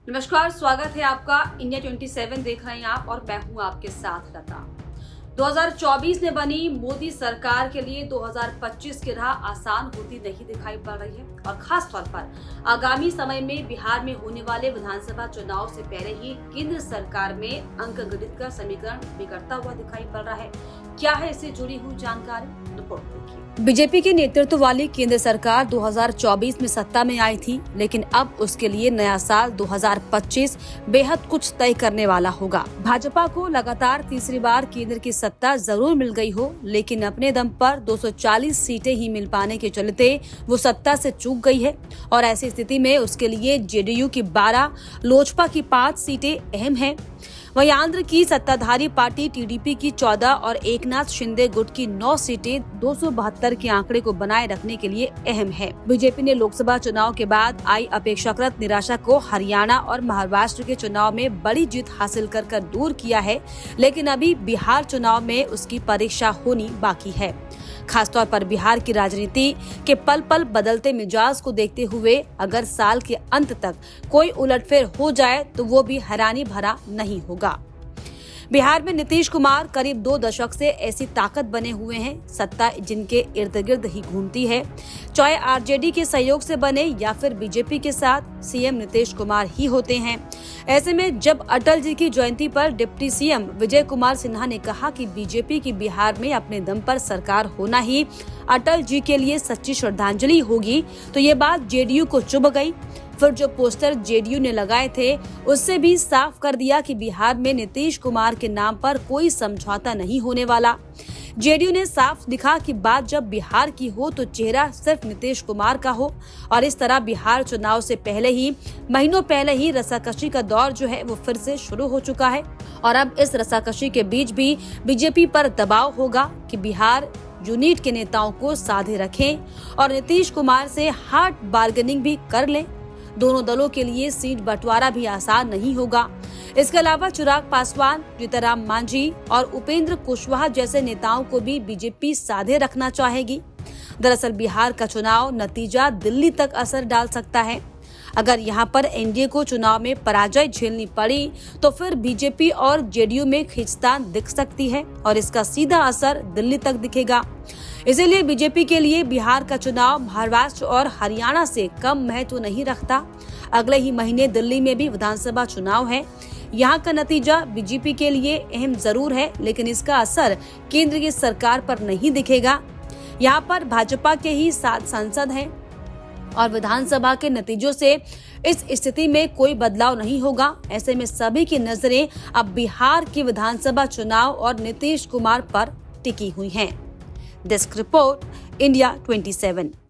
नमस्कार, स्वागत है आपका। इंडिया 27 देख रहे हैं आप और मैं हूं आपके साथ लता। 2024 में बनी मोदी सरकार के लिए 2025 की राह आसान होती नहीं दिखाई पड़ रही है और खास तौर पर आगामी समय में बिहार में होने वाले विधानसभा चुनाव से पहले ही केंद्र सरकार में अंकगणित का समीकरण बिगड़ता हुआ दिखाई पड़ रहा है। क्या है इससे जुड़ी हुई जानकारी, रिपोर्ट देखिए। बीजेपी के नेतृत्व वाली केंद्र सरकार 2024 में सत्ता में आई थी, लेकिन अब उसके लिए नया साल 2025 बेहद कुछ तय करने वाला होगा। भाजपा को लगातार तीसरी बार केंद्र की सत्ता जरूर मिल गई हो, लेकिन अपने दम पर 240 सीटें ही मिल पाने के चलते वो सत्ता से चूक गई है और ऐसी स्थिति में उसके लिए जेडीयू की 12, लोजपा की 5 सीटें अहम हैं। वहीं आंध्र की सत्ताधारी पार्टी टीडीपी की 14 और एकनाथ शिंदे गुट की 9 सीटें 272 के आंकड़े को बनाए रखने के लिए अहम है। बीजेपी ने लोकसभा चुनाव के बाद आई अपेक्षाकृत निराशा को हरियाणा और महाराष्ट्र के चुनाव में बड़ी जीत हासिल कर दूर किया है, लेकिन अभी बिहार चुनाव में उसकी परीक्षा होनी बाकी है। खासतौर पर बिहार की राजनीति के पल पल बदलते मिजाज को देखते हुए अगर साल के अंत तक कोई उलटफेर हो जाए तो वो भी हैरानी भरा नहीं होगा। बिहार में नीतीश कुमार करीब 2 दशक से ऐसी ताकत बने हुए हैं, सत्ता जिनके इर्द गिर्द ही घूमती है। चाहे आरजेडी के सहयोग से बने या फिर बीजेपी के साथ सीएम नीतीश कुमार ही होते हैं। ऐसे में जब अटल जी की जयंती पर डिप्टी सीएम विजय कुमार सिन्हा ने कहा कि बीजेपी की बिहार में अपने दम पर सरकार होना ही अटल जी के लिए सच्ची श्रद्धांजलि होगी, तो ये बात जेडीयू को चुभ गई। फिर जो पोस्टर जेडीयू ने लगाए थे उससे भी साफ कर दिया कि बिहार में नीतीश कुमार के नाम पर कोई समझौता नहीं होने वाला। जेडीयू ने साफ दिखा कि बात जब बिहार की हो तो चेहरा सिर्फ नीतीश कुमार का हो और इस तरह बिहार चुनाव से पहले ही महीनों पहले ही रस्साकशी का दौर जो है वो फिर से शुरू हो चुका है और अब इस रस्साकशी के बीच भी बीजेपी पर दबाव होगा कि बिहार यूनिट के नेताओं को साधे रखें और नीतीश कुमार से हार्ड बार्गेनिंग भी कर लें। दोनों दलों के लिए सीट बंटवारा भी आसान नहीं होगा। इसके अलावा चिराग पासवान, जीतनराम मांझी और उपेंद्र कुशवाहा जैसे नेताओं को भी बीजेपी साधे रखना चाहेगी। दरअसल बिहार का चुनाव नतीजा दिल्ली तक असर डाल सकता है। अगर यहाँ पर एनडीए को चुनाव में पराजय झेलनी पड़ी तो फिर बीजेपी और जेडीयू में खींचतान दिख सकती है और इसका सीधा असर दिल्ली तक दिखेगा। इसीलिए बीजेपी के लिए बिहार का चुनाव महाराष्ट्र और हरियाणा से कम महत्व नहीं रखता। अगले ही महीने दिल्ली में भी विधानसभा चुनाव है। यहाँ का नतीजा बीजेपी के लिए अहम जरूर है, लेकिन इसका असर केंद्र की सरकार पर नहीं दिखेगा। यहाँ पर भाजपा के ही 7 सांसद हैं और विधानसभा के नतीजों से इस स्थिति में कोई बदलाव नहीं होगा। ऐसे में सभी की नजरें अब बिहार की विधानसभा चुनाव और नीतीश कुमार पर टिकी हुई हैं। Desk report, India 27।